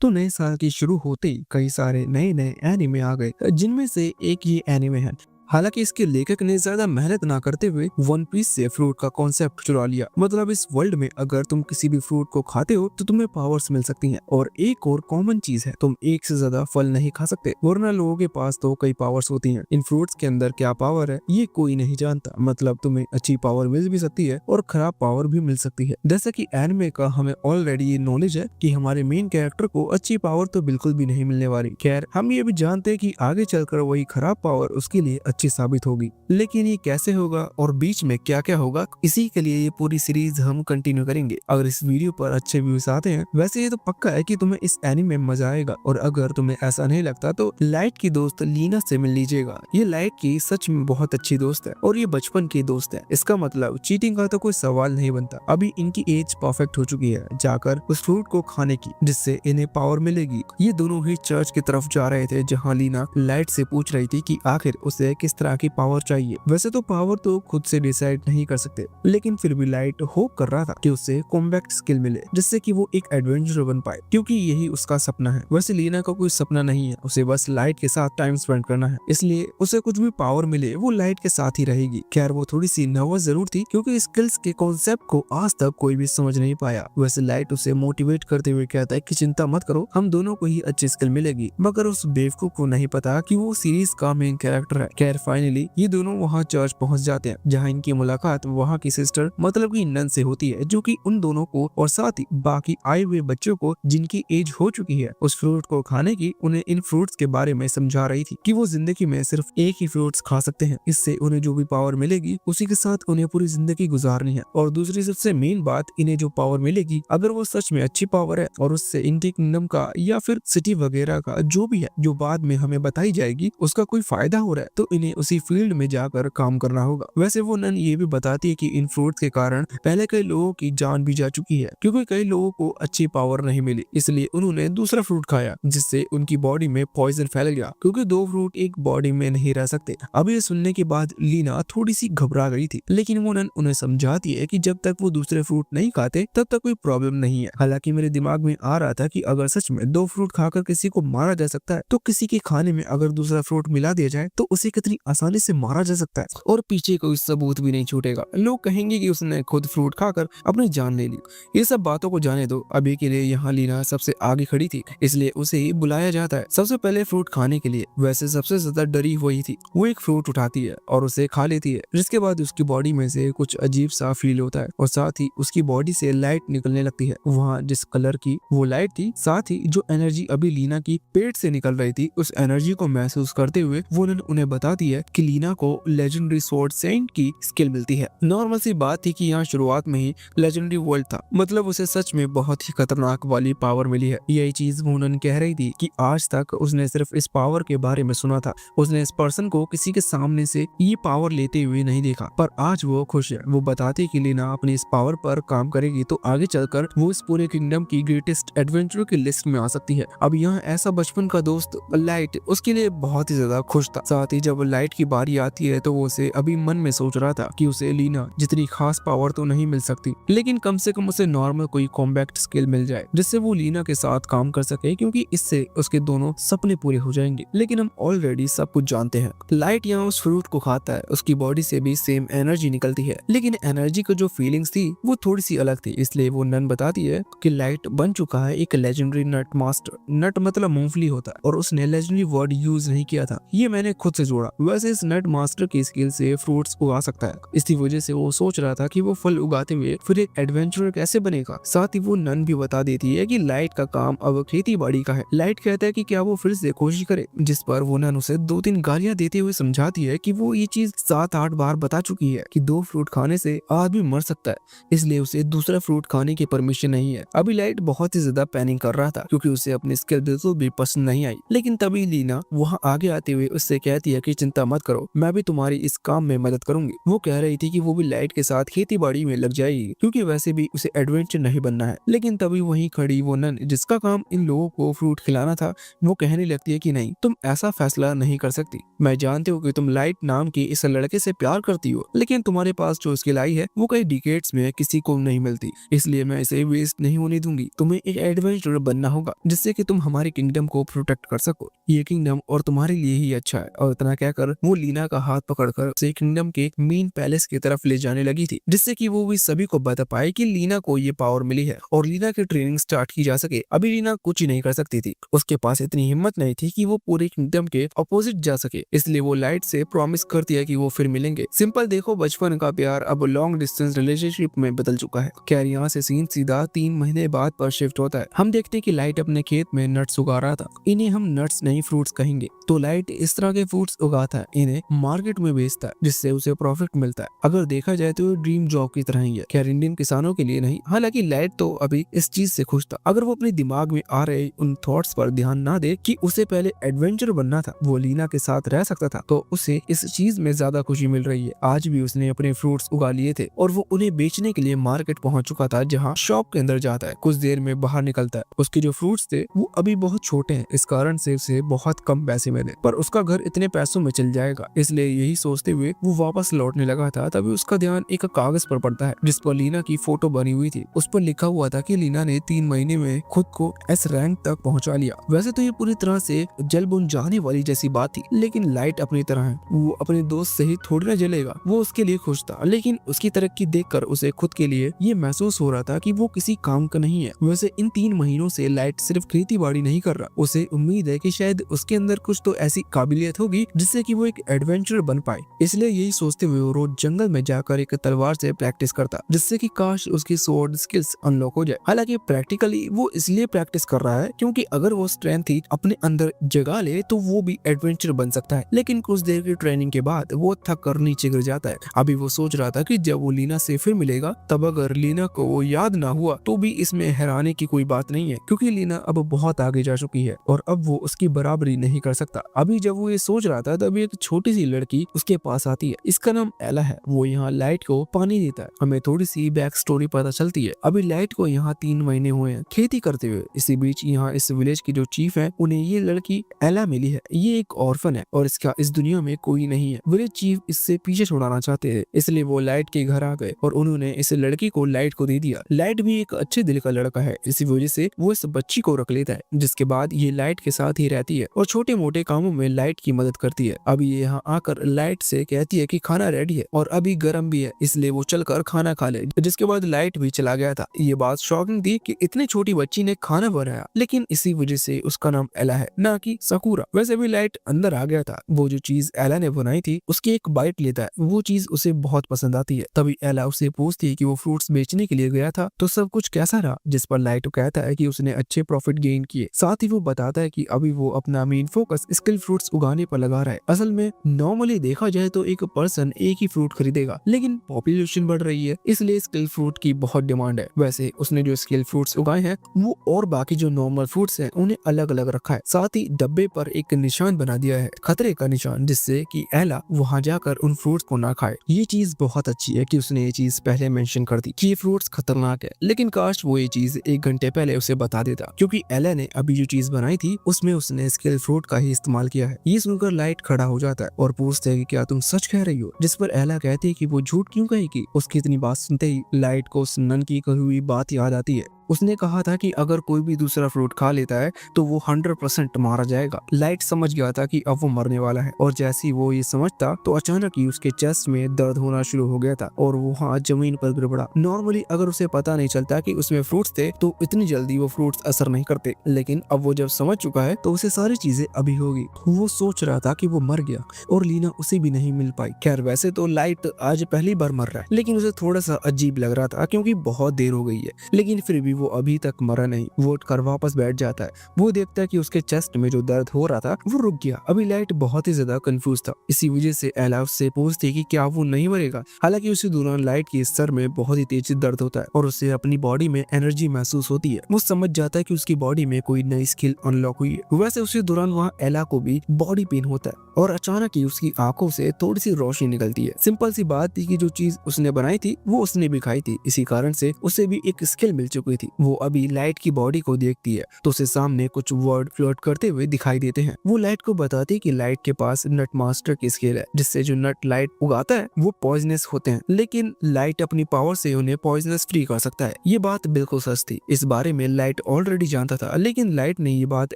तो नए साल की शुरू होते ही कई सारे नए नए एनिमे आ गए, जिनमें से एक ये एनिमे है। हालांकि इसके लेखक ने ज्यादा मेहनत ना करते हुए वन पीस से फ्रूट का कॉन्सेप्ट चुरा लिया। मतलब इस वर्ल्ड में अगर तुम किसी भी फ्रूट को खाते हो तो तुम्हें पावर्स मिल सकती हैं। और एक और कॉमन चीज है, तुम एक से ज्यादा फल नहीं खा सकते, वरना लोगों के पास तो कई पावर्स होती हैं। इन फ्रूट्स के अंदर क्या पावर है ये कोई नहीं जानता। मतलब तुम्हें अच्छी पावर मिल भी सकती है और खराब पावर भी मिल सकती है। जैसा कि एनिमे का हमें ऑलरेडी ये नॉलेज है कि हमारे मेन कैरेक्टर को अच्छी पावर तो बिल्कुल भी नहीं मिलने वाली। खैर, हम ये भी जानते हैं कि आगे चलकर वही खराब पावर उसके लिए अच्छी साबित होगी। लेकिन ये कैसे होगा और बीच में क्या क्या होगा, इसी के लिए ये पूरी सीरीज हम कंटिन्यू करेंगे। अगर इस वीडियो पर अच्छे व्यूज आते हैं, वैसे ये तो पक्का है कि तुम्हें इस एनीमे में मजा आएगा। और अगर तुम्हें ऐसा नहीं लगता तो लाइट की दोस्त लीना से मिल लीजिएगा। ये लाइट की सच में बहुत अच्छी दोस्त है और ये बचपन की दोस्त है। इसका मतलब चीटिंग का तो कोई सवाल नहीं बनता। अभी इनकी एज परफेक्ट हो चुकी है जाकर उस फ्रूट को खाने की, जिससे इन्हें पावर मिलेगी। ये दोनों ही चर्च की तरफ जा रहे थे, जहाँ लीना लाइट से पूछ रही थी कि आखिर उसे किस तरह की पावर चाहिए। वैसे तो पावर तो खुद से डिसाइड नहीं कर सकते, लेकिन फिर भी लाइट होप कर रहा था कि उसे कॉम्बैट स्किल मिले, जिससे कि वो एक एडवेंचरर बन पाए, क्योंकि यही उसका सपना है। वैसे लीना का कोई सपना नहीं है, उसे बस लाइट के साथ टाइम स्पेंड करना है। इसलिए उसे कुछ भी पावर मिले वो लाइट के साथ ही रहेगी। खैर, वो थोड़ी सी नर्वस जरूर थी, क्योंकि स्किल्स के कॉन्सेप्ट को आज तक कोई भी समझ नहीं पाया। वैसे लाइट उसे मोटिवेट करते हुए कहता है कि चिंता मत करो, हम दोनों को ही अच्छी स्किल मिलेगी। मगर उस बेवकूफ को नहीं पता कि वो सीरीज का मेन कैरेक्टर है। खैर, फाइनली ये दोनों वहाँ चर्च पहुँच जाते हैं, जहाँ इनकी मुलाकात वहाँ की सिस्टर मतलब की नन से होती है, जो कि उन दोनों को और साथ ही बाकी आए हुए बच्चों को जिनकी एज हो चुकी है उस फ्रूट को खाने की, उन्हें इन फ्रूट्स के बारे में समझा रही थी कि वो जिंदगी में सिर्फ एक ही फ्रूट्स खा सकते हैं। इससे उन्हें जो भी पावर मिलेगी उसी के साथ उन्हें पूरी जिंदगी गुजारनी है। और दूसरी सबसे मेन बात, इन्हें जो पावर मिलेगी अगर वो सच में अच्छी पावर है और उससे इंडी किंगडम का या फिर सिटी वगैरह का जो भी है, जो बाद में हमें बताई जाएगी, उसका कोई फायदा हो रहा है, तो इन्हें उसी फील्ड में जाकर काम करना होगा। वैसे वो नन ये भी बताती है कि इन फ्रूट्स के कारण पहले कई लोगों की जान भी जा चुकी है, क्योंकि कई लोगों को अच्छी पावर नहीं मिली, इसलिए उन्होंने दूसरा फ्रूट खाया, जिससे उनकी बॉडी में पॉइजन फैल गया, क्योंकि दो फ्रूट एक बॉडी में नहीं रह सकते। अब ये सुनने के बाद लीना थोड़ी सी घबरा गई थी, लेकिन वो नन उन्हें समझाती है कि जब तक वो दूसरे फ्रूट नहीं खाते तब तक कोई प्रॉब्लम नहीं है। हालांकि मेरे दिमाग में आ रहा था कि अगर सच में दो फ्रूट खाकर किसी को मारा जा सकता है, तो किसी के खाने में अगर दूसरा फ्रूट मिला दिया जाए तो उसे कितनी आसानी से मारा जा सकता है और पीछे कोई सबूत भी नहीं छूटेगा। लोग कहेंगे कि उसने खुद फ्रूट खाकर अपनी जान ले ली। ये सब बातों को जाने दो, अभी के लिए यहाँ लीना सबसे आगे खड़ी थी, इसलिए उसे ही बुलाया जाता है सबसे पहले फ्रूट खाने के लिए। वैसे सबसे ज्यादा डरी हुई थी। वो एक फ्रूट उठाती है और उसे खा लेती है, जिसके बाद उसकी बॉडी में से कुछ अजीब सा फील होता है और साथ ही उसकी बॉडी से लाइट निकलने लगती है। वहाँ जिस कलर की वो लाइट थी, साथ ही जो एनर्जी अभी लीना की पेट से निकल रही थी, उस एनर्जी को महसूस करते हुए वो उन्हें बताती है कि लीना को लेजेंडरी स्वॉर्ड सेंट की स्किल मिलती है। नॉर्मल सी बात थी कि यहाँ शुरुआत में ही लेजेंडरी वर्ल्ड था, मतलब उसे सच में बहुत ही खतरनाक वाली पावर मिली है। यही चीज वुनन कह रही थी कि आज तक उसने सिर्फ इस पावर के बारे में सुना था, उसने इस पर्सन को किसी के सामने से ये पावर लेते हुए नहीं देखा, पर आज वो खुश है। वो बताती कि लीना अपनी इस पावर पर काम करेगी तो आगे चलकर वो इस पूरे किंगडम की ग्रेटेस्ट एडवेंचर की लिस्ट में आ सकती है। अब यहाँ ऐसा बचपन का दोस्त लाइट उसके लिए बहुत ही ज्यादा खुश था। साथ ही जब लाइट की बारी आती है तो वो उसे अभी मन में सोच रहा था कि उसे लीना जितनी खास पावर तो नहीं मिल सकती, लेकिन कम से कम उसे नॉर्मल कोई कॉम्बैक्ट स्किल मिल जाए, जिससे वो लीना के साथ काम कर सके, क्योंकि इससे उसके दोनों सपने पूरे हो जाएंगे। लेकिन हम ऑलरेडी सब कुछ जानते हैं, लाइट यहाँ उस फ्रूट को खाता है, उसकी बॉडी से भी सेम एनर्जी निकलती है, लेकिन एनर्जी को जो फीलिंग्स थी वो थोड़ी सी अलग थी। इसलिए वो नन बताती है कि लाइट बन चुका है एक लेजेंडरी नट मास्टर। नट मतलब मूंगफली होता है और उसने लेजेंडरी वर्ड यूज नहीं किया था, ये मैंने खुद से जोड़ा। वैसे इस नट मास्टर की स्किल से फ्रूट्स उगा सकता है, इसी वजह से वो सोच रहा था कि वो फल उगाते हुए फिर एक एडवेंचरर कैसे बनेगा। साथ ही वो नन भी बता देती है कि लाइट का काम अब खेती बाड़ी का है। लाइट कहता है कि क्या वो फिर से कोशिश करे, जिस पर वो नन उसे 2-3 गालियां देते हुए समझाती है कि वो ये चीज 7-8 बार बता चुकी है कि 2 फ्रूट खाने से आदमी मर सकता है, इसलिए उसे दूसरा फ्रूट खाने की परमिशन नहीं है। अभी लाइट बहुत ही ज्यादा पैनिक कर रहा था, क्योंकि उसे अपनी स्किल बिल्कुल भी पसंद नहीं आई। लेकिन तभी लीना वहाँ आगे आते हुए उससे कहती है कि चिंता मत करो, मैं भी तुम्हारी इस काम में मदद करूंगी। वो कह रही थी कि वो भी लाइट के साथ खेती बाड़ी में लग जाएगी क्योंकि वैसे भी उसे एडवेंचर नहीं बनना है। लेकिन तभी वहीं खड़ी वो नन जिसका काम इन लोगों को फ्रूट खिलाना था, वो कहने लगती है कि नहीं, तुम ऐसा फैसला नहीं कर सकती। मैं जानती हूँ कि तुम लाइट नाम के इस लड़के से प्यार करती हो, लेकिन तुम्हारे पास जो स्किल आई है वो कई डिकेड्स में किसी को नहीं मिलती, इसलिए मैं इसे वेस्ट नहीं होने दूंगी। तुम्हें एक एडवेंचरर बनना होगा जिससे कि तुम हमारे किंगडम को प्रोटेक्ट कर सको। ये किंगडम और तुम्हारे लिए ही अच्छा है। और इतना कहकर वो लीना का हाथ पकड़कर उसे किंगडम के मेन पैलेस की तरफ ले जाने लगी थी, जिससे कि वो भी सभी को बता पाए कि लीना को ये पावर मिली है और लीना की ट्रेनिंग स्टार्ट की जा सके। अभी लीना कुछ ही नहीं कर सकती थी, उसके पास इतनी हिम्मत नहीं थी कि वो पूरे किंगडम के अपोजिट जा सके, इसलिए वो लाइट से प्रॉमिस करती है कि वो फिर मिलेंगे। सिंपल देखो, बचपन का प्यार अब लॉन्ग डिस्टेंस रिलेशनशिप में बदल चुका है। खैर यहाँ से सीन सीधा 3 महीने बाद पर शिफ्ट होता है। हम देखते हैं कि लाइट अपने खेत में नट्स उगा रहा था। इन्हें हम नट्स नहीं फ्रूट्स कहेंगे। तो लाइट इस तरह के फ्रूट्स उगाता है, इन्हें मार्केट में बेचता है जिससे उसे प्रॉफिट मिलता है। अगर देखा जाए तो ड्रीम जॉब की तरह ही है। खैर इंडियन किसानों के लिए नहीं। हालांकि लाइट तो अभी इस चीज से खुश था। अगर वो अपने दिमाग में आ रहे उन थॉट्स पर ध्यान ना दे कि उसे पहले एडवेंचर बनना था, वो लीना के साथ रह सकता था, तो उसे इस चीज में ज्यादा खुशी मिल रही है। आज भी उसने अपने फ्रूट्स उगा लिए थे और वो उन्हें बेचने के लिए मार्केट पहुंच चुका था, जहाँ शॉप के अंदर जाता है, कुछ देर में बाहर निकलता है। उसके जो फ्रूट्स थे वो अभी बहुत छोटे हैं, इस कारण से उसे बहुत कम पैसे मिले, पर उसका घर इतने पैसों में चल जाएगा, इसलिए यही सोचते हुए वो वापस लौटने लगा था। तभी उसका ध्यान एक कागज पर पड़ता है जिस पर लीना की फोटो बनी हुई थी। उस पर लिखा हुआ था कि लीना ने 3 महीने में खुद को एस रैंक तक पहुंचा लिया। वैसे तो ये पूरी तरह से जल बुन जाने वाली जैसी बात थी, लेकिन लाइट अपनी तरह है, वो अपने दोस्त से ही थोड़ी ना जलेगा। वो उसके लिए खुश था, लेकिन उसकी तरक्की देखकर उसे खुद के लिए ये महसूस हो रहा था कि वो किसी काम का नहीं है। वैसे इन 3 महीनों से लाइट सिर्फ खेती बाड़ी नहीं कर रहा, उसे उम्मीद है कि शायद उसके अंदर कुछ तो ऐसी काबिलियत होगी जिससे कि वो एक एडवेंचर बन पाए। इसलिए यही सोचते हुए वो रोज जंगल में जाकर एक तलवार से प्रैक्टिस करता, जिससे कि काश उसकी स्वॉर्ड स्किल्स अनलॉक हो जाए। हालांकि प्रैक्टिकली वो इसलिए प्रैक्टिस कर रहा है क्योंकि अगर वो स्ट्रेंथ ही अपने अंदर जगा ले तो वो भी एडवेंचर बन सकता है। लेकिन कुछ देर की ट्रेनिंग के बाद वो थक कर नीचे गिर जाता है। अभी वो सोच रहा था कि जब वो लीना से फिर मिलेगा, तब अगर लीना को वो याद ना हुआ तो भी इसमें हैरानी की कोई बात नहीं है, क्योंकि लीना अब बहुत आगे जा चुकी है और अब वो उसकी बराबरी नहीं कर सकता। अभी जब वो ये सोच रहा था तभी एक छोटी सी लड़की उसके पास आती है। इसका नाम एला है। वो यहाँ लाइट को पानी देता है। हमें थोड़ी सी बैक स्टोरी पता चलती है। अभी लाइट को यहाँ 3 महीने हुए हैं खेती करते हुए। इसी बीच यहाँ इस विलेज की जो चीफ है, उन्हें ये लड़की एला मिली है। ये एक ऑर्फन है और इसका इस दुनिया में कोई नहीं है। विलेज चीफ इससे पीछे छुड़ाना चाहते हैं, इसलिए वो लाइट के घर आ गए और उन्होंने इस लड़की को लाइट को दे दिया। लाइट भी एक अच्छे दिल का लड़का है, इसी वजह से वो इस बच्ची को रख लेता है, जिसके बाद ये लाइट के साथ ही रहती है और छोटे मोटे कामों में लाइट की मदद करती है। अभी ये यहाँ आकर लाइट से कहती है कि खाना रेडी है और अभी गर्म भी है, इसलिए वो चलकर खाना खा ले। जिसके बाद लाइट भी चला गया था। ये बात शॉकिंग थी कि इतनी छोटी बच्ची ने खाना बनाया, लेकिन इसी वजह से उसका नाम एला है, ना कि साकुरा। वैसे भी लाइट अंदर आ गया था। वो जो चीज एला ने बनाई थी उसकी एक बाइट लेता है। वो चीज उसे बहुत पसंद आती है। तभी एला उससे पूछती है कि वो फ्रूट्स बेचने के लिए गया था तो सब कुछ कैसा रहा, जिस पर लाइट कहता है कि उसने अच्छे प्रॉफिट गेन किए। साथ ही वो बताता है कि अभी वो अपना मेन फोकस स्किल फ्रूट्स उगाने पर लगा रहा है। असल में नॉर्मली देखा जाए तो एक पर्सन एक ही फ्रूट खरीदेगा, लेकिन पॉपुलेशन बढ़ रही है, इसलिए स्किल फ्रूट की बहुत डिमांड है। वैसे उसने जो स्किल फ्रूट्स उगाए हैं वो और बाकी जो नॉर्मल फ्रूट्स हैं उन्हें अलग अलग रखा है। साथ ही डब्बे पर एक निशान बना दिया है, खतरे का निशान, जिससे कि एला वहां जाकर उन फ्रूट्स को ना खाए। ये चीज बहुत अच्छी है कि उसने ये चीज पहले मेंशन कर दी कि ये फ्रूट्स खतरनाक है, लेकिन काश वो ये चीज 1 घंटे पहले उसे बता देता, क्योंकि एला ने अभी जो चीज बनाई थी उसमें उसने स्किल फ्रूट का ही इस्तेमाल किया है। ये सुनकर लाइट खड़ा हो जाता है और पूछता है कि क्या तुम सच कह रही हो, जिस पर एला कहती है कि वो झूठ क्यों कहेगी। उसकी इतनी बात सुनते ही लाइट को उस नन की कही हुई बात याद आती है। उसने कहा था कि अगर कोई भी दूसरा फ्रूट खा लेता है तो वो 100% मारा जाएगा। लाइट समझ गया था कि अब वो मरने वाला है और जैसे ही वो ये समझता तो अचानक ही उसके चेस्ट में दर्द होना शुरू हो गया था और वो हाथ जमीन पर गिर पड़ा। नॉर्मली अगर उसे पता नहीं चलता कि उसमें फ्रूट्स थे तो इतनी जल्दी वो फ्रूट्स असर नहीं करते, लेकिन अब वो जब समझ चुका है तो उसे सारी चीजें अभी होगी। वो सोच रहा था कि वो मर गया और लीना उसे भी नहीं मिल पाई। खैर वैसे तो लाइट आज पहली बार मर रहा है, लेकिन उसे थोड़ा सा अजीब लग रहा था क्योंकि बहुत देर हो गई है, लेकिन फिर भी वो अभी तक मरा नहीं। वो उठकर वापस बैठ जाता है। वो देखता है कि उसके चेस्ट में जो दर्द हो रहा था वो रुक गया। अभी लाइट बहुत ही ज्यादा कंफ्यूज था। इसी वजह से एला उससे पूछती कि क्या वो नहीं मरेगा। हालांकि उसी दौरान लाइट के सर में बहुत ही तेज दर्द होता है और उसे अपनी बॉडी में एनर्जी महसूस होती है। वो समझ जाता है कि उसकी बॉडी में कोई नई स्किल अनलॉक हुई है। वैसे उसी दौरान वहाँ एला को भी बॉडी पेन होता है और अचानक ही उसकी आंखों से थोड़ी सी रोशनी निकलती है। सिंपल सी बात थी कि जो चीज उसने बनाई थी वो उसने भी खाई थी। इसी कारण से उसे भी एक स्किल मिल चुकी थी। वो अभी लाइट की बॉडी को देखती है तो उसे सामने कुछ वर्ड फ्लोट करते हुए दिखाई देते हैं। वो लाइट को बताती है कि लाइट के पास नट मास्टर की स्किल है, जिससे जो नट लाइट उगाता है वो पॉइजनस होते हैं, लेकिन लाइट अपनी पावर से उन्हें पॉइजनस फ्री कर सकता है। ये बात बिल्कुल सच थी। इस बारे में लाइट ऑलरेडी जानता था, लेकिन लाइट ने ये बात